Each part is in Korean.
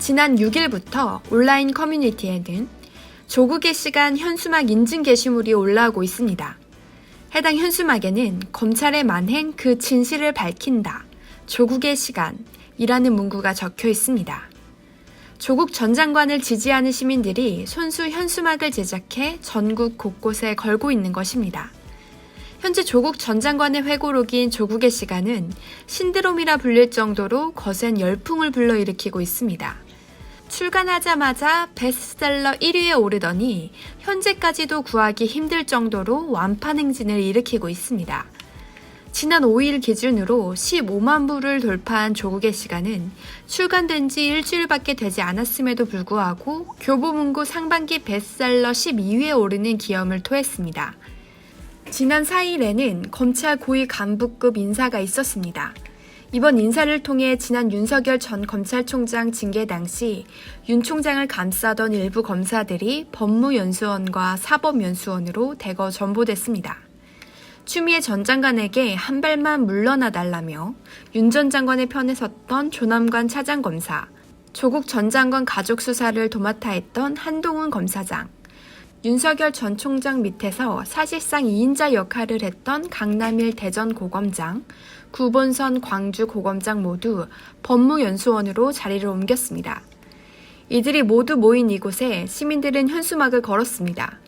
지난 6일부터 온라인 커뮤니티에는 조국의 시간 현수막 인증 게시물이 올라오고 있습니다. 해당 현수막에는 검찰의 만행 그 진실을 밝힌다. 조국의 시간이라는 문구가 적혀 있습니다. 조국 전 장관을 지지하는 시민들이 손수 현수막을 제작해 전국 곳곳에 걸고 있는 것입니다. 현재 조국 전 장관의 회고록인 조국의 시간은 신드롬이라 불릴 정도로 거센 열풍을 불러일으키고 있습니다. 출간하자마자 베스트셀러 1위에 오르더니 현재까지도 구하기 힘들 정도로 완판 행진을 일으키고 있습니다. 지난 5일 기준으로 15만 부를 돌파한 조국의 시간은 출간된 지 일주일밖에 되지 않았음에도 불구하고 교보문고 상반기 베스트셀러 12위에 오르는 기염을 토했습니다. 지난 4일에는 검찰 고위 간부급 인사가 있었습니다. 이번 인사를 통해 지난 윤석열 전 검찰총장 징계 당시 윤 총장을 감싸던 일부 검사들이 법무연수원과 사법연수원으로 대거 전보됐습니다. 추미애 전 장관에게 한 발만 물러나 달라며 윤 전 장관의 편에 섰던 조남관 차장검사, 조국 전 장관 가족 수사를 도맡아 했던 한동훈 검사장, 윤석열 전 총장 밑에서 사실상 2인자 역할을 했던 강남일 대전고검장, 구본선 광주고검장 모두 법무연수원으로 자리를 옮겼습니다. 이들이 모두 모인 이곳에 시민들은 현수막을 걸었습니다.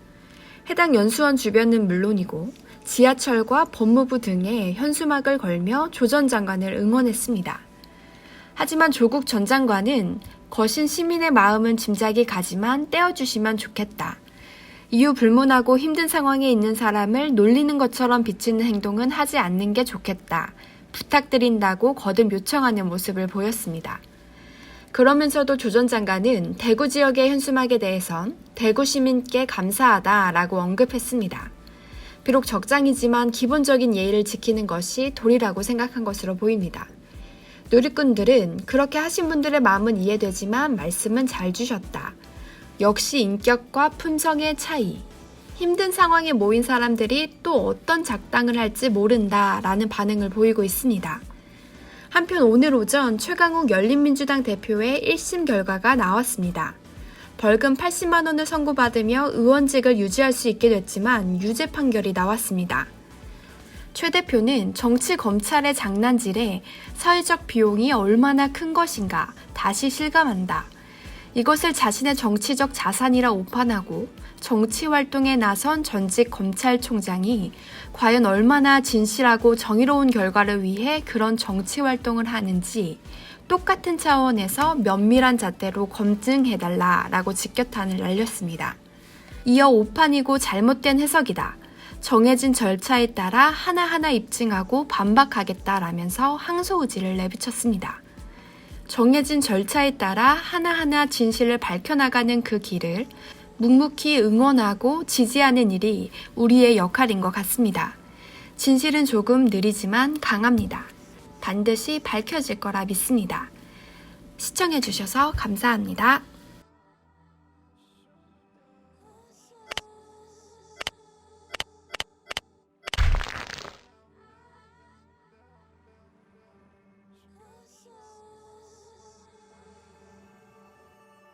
해당 연수원 주변은 물론이고 지하철과 법무부 등에 현수막을 걸며 조 전 장관을 응원했습니다. 하지만 조국 전 장관은 거신 시민의 마음은 짐작이 가지만 떼어주시면 좋겠다. 이유 불문하고 힘든 상황에 있는 사람을 놀리는 것처럼 비치는 행동은 하지 않는 게 좋겠다. 부탁드린다고 거듭 요청하는 모습을 보였습니다. 그러면서도 조 전 장관은 대구 지역의 현수막에 대해선 대구 시민께 감사하다라고 언급했습니다. 비록 적장이지만 기본적인 예의를 지키는 것이 도리라고 생각한 것으로 보입니다. 누리꾼들은 그렇게 하신 분들의 마음은 이해되지만 말씀은 잘 주셨다. 역시 인격과 품성의 차이. 힘든 상황에 모인 사람들이 또 어떤 작당을 할지 모른다라는 반응을 보이고 있습니다. 한편 오늘 오전 최강욱 열린민주당 대표의 1심 결과가 나왔습니다. 벌금 80만 원을 선고받으며 의원직을 유지할 수 있게 됐지만 유죄 판결이 나왔습니다. 최 대표는 정치 검찰의 장난질에 사회적 비용이 얼마나 큰 것인가 다시 실감한다. 이것을 자신의 정치적 자산이라 오판하고 정치 활동에 나선 전직 검찰총장이 과연 얼마나 진실하고 정의로운 결과를 위해 그런 정치 활동을 하는지 똑같은 차원에서 면밀한 잣대로 검증해달라라고 직격탄을 날렸습니다. 이어 오판이고 잘못된 해석이다. 정해진 절차에 따라 하나하나 입증하고 반박하겠다라면서 항소 의지를 내비쳤습니다. 정해진 절차에 따라 하나하나 진실을 밝혀나가는 그 길을 묵묵히 응원하고 지지하는 일이 우리의 역할인 것 같습니다. 진실은 조금 느리지만 강합니다. 반드시 밝혀질 거라 믿습니다. 시청해주셔서 감사합니다.